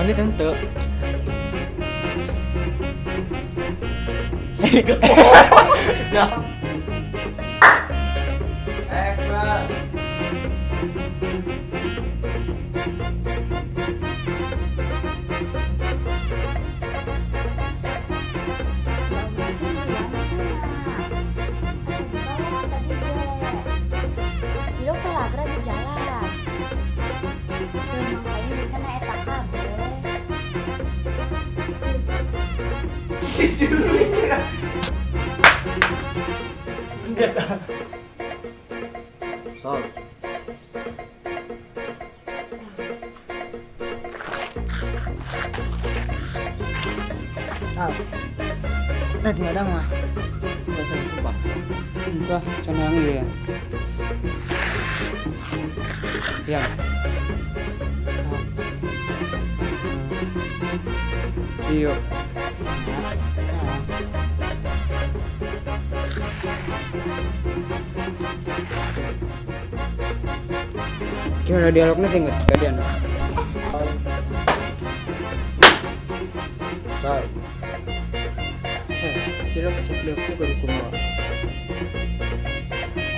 Mandi tentu. Action. Hilok talagra di jalan. Memang kayak kena eta kabel. Sol. Di mana mah? Enggak sumpah. Entah, senang ya. Ya. Iyo. Cara dialognya tinggal kalian. Sol. Kira cek dulu sih kalau kumur.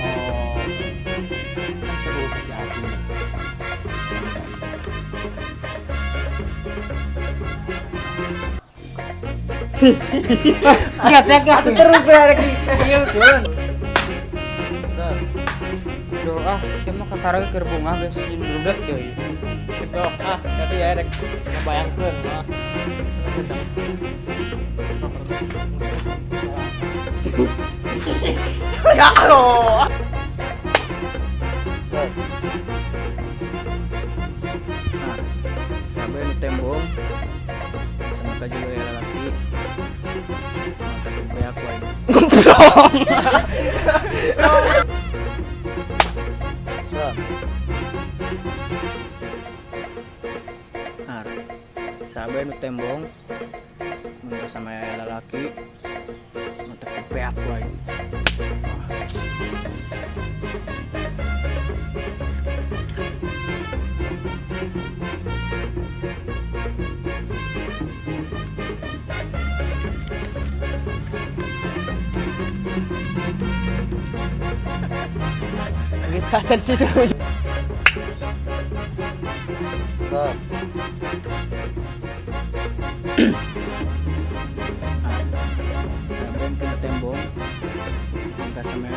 Oh. Kan seru ke si Ati. Lihat. Terus berarti. Iya, Kun. Sol. Doa, saya mau ke karang ke bunga guys, nyurudat deh. Wis doh. Tapi ya rek ngebayangkeun mah. Ya Allah. Sol. Nah, sampai nu tembong sama kajulu ya laki. Mau tetep beak wae. Sol. Nah, sampai nu tembong mau sama lalaki mau tetep beak wae. Lagi startan sih tuh. Sol. Sampai ke tembong angka sama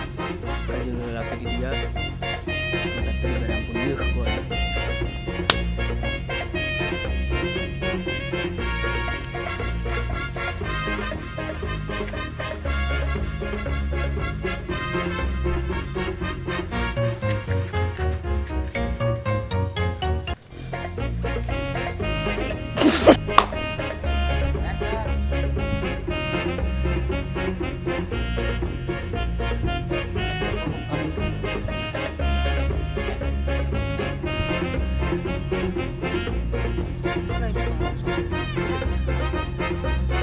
kajulu lalaki di dia mau tetep berampun yuh boy.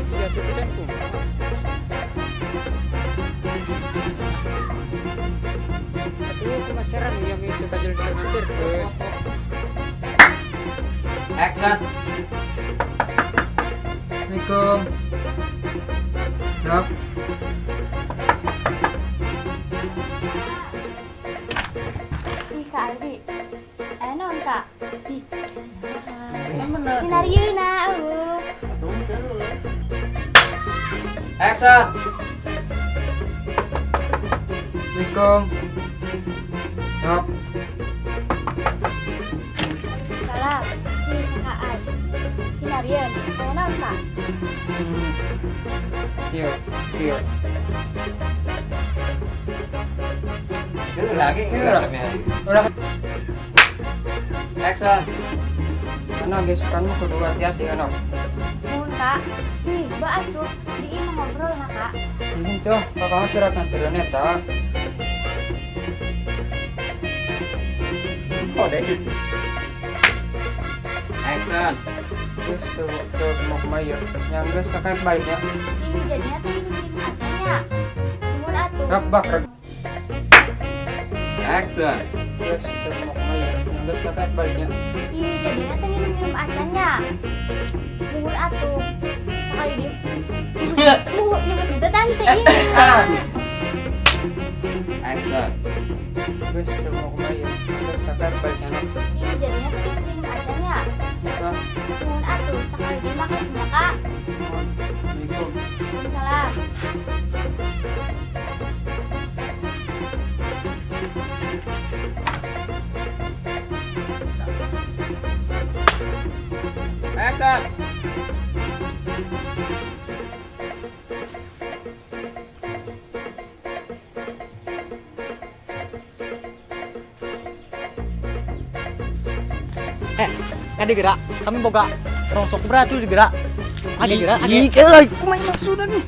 Iya tuh tempo. Aduh, pemacaran yang itu kajul hampir ke. Action. Assalamualaikum. Dok. Ih, Kak Aldi. Non, Kak. Ih. Sinarieuna eueuh. Action. Assalamualaikum. Dok. Salam. Ih, Kak Aldi. Sinarieun. Non, Kak. Iya. Itu lagi Iya. ngerekamnya. Udah. Action. Anak guys, kamu kudu hati-hati anak. Nuhun, Kak. Ih, Mbak asup di imah ngobrol na, Kak. Ini tuh, kakak pirat nanti neta. Oh, deh gitu. Action. Terus tuh mau kemana? Yang guys kakak balik ya. Ih, jadinya teh minum acanya. Nuhun atuh. Gak bakar. Action. Terus tuh mau kemana? Yang Geus kakak baliknya. Ih, jadinya teh nginum-nginum acannya. Muhun atuh. Sekali dia. Muhun nyebut itu tante ini. Action. Geus teu mau kumaha. Geus kakak baliknya. Ih, jadinya teh nginum-nginum acannya. Nah, Muhun atuh. Sekali dia makasihnya kak. Assalamualaikum. Waalaikumsalam. Action. Ada gerak. Kami boga rongsok beratu di gerak. Ada gerak. Ada. Ih, kayak lagi kumaha maksudnya nih?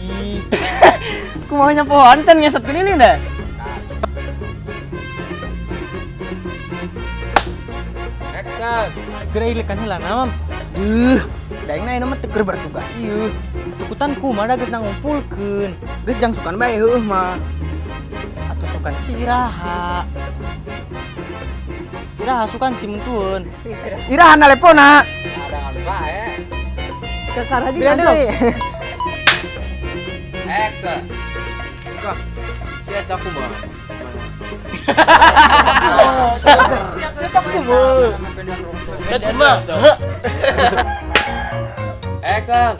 Ih. Kumahanya pohon can ngesot keliling dah. Action. Gerak ilekan hilang nam. Daeng na mah teu keur bertugas ieu. Tukutan kumaha geus ngumpulkeun. Geus jang sukan bae heuh mah. Atuh sukan si Iraha. Iraha sukan si muntueun. Irahan telepona. Ada anu bae. Kekar aja Biar kan. Action. Kak, si eta kumaha? Siapa kumaha? Eta mah. Action.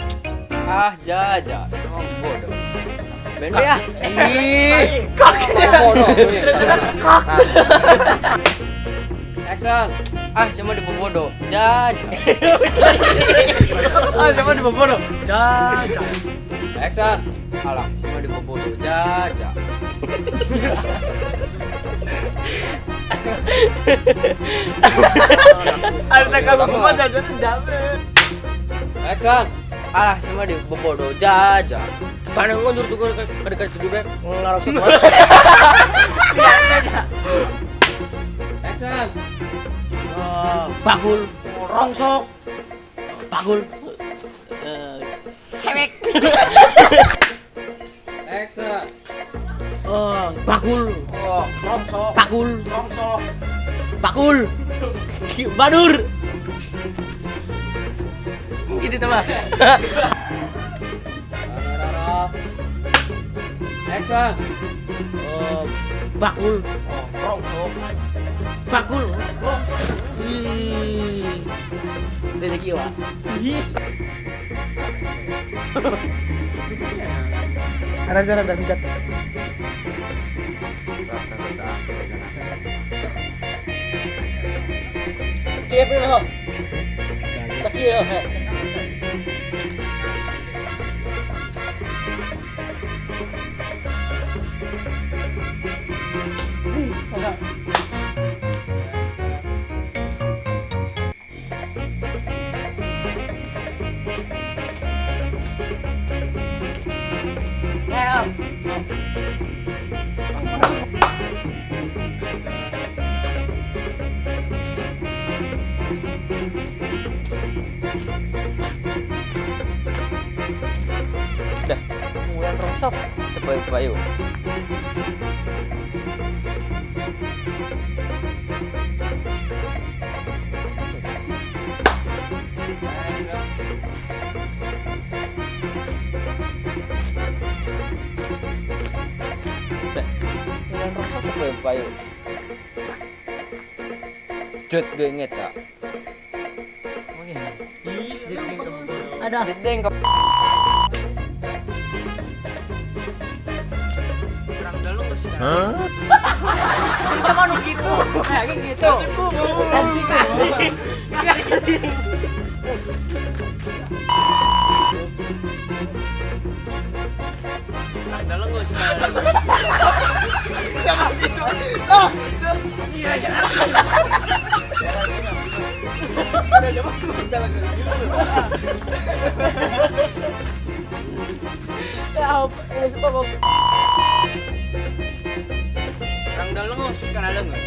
Ah, jaja. Emang bodoh. Bende ya. Ih, kakinya bodoh. Kak. Action. Ah, siapa di bodoh? Jaja. Ah, siapa di bobodo? Jaja. Action. Alah, siapa di bodoh? Jaja. Ada kamu mah jajan jabe. Action. Alah, siapa di bodoh? Jaja. Kan yang ngundur tuh ke juga ngarap semua. Action. Bagul, rongsok, bagul, sebek, Action. bagul, rongsok, bagul, rongsok, bagul, badur, gitu teman. Kamera. Action. Bakul, rongsok, bakul, rongsok. Udah lagi wa. Raja dan hujat. Iya bener ho. Tak iya he. Udah, mulai rongsok, terbayu-bayu. Udah, mulai rongsok, terbayu-bayu. Jut genget ya. Ada. Dedeng ke kurang dulu nggak sih? Sama nu gitu. Kayak gitu. Kurang dulu nggak sih? Kurang dalengus kana leungeun.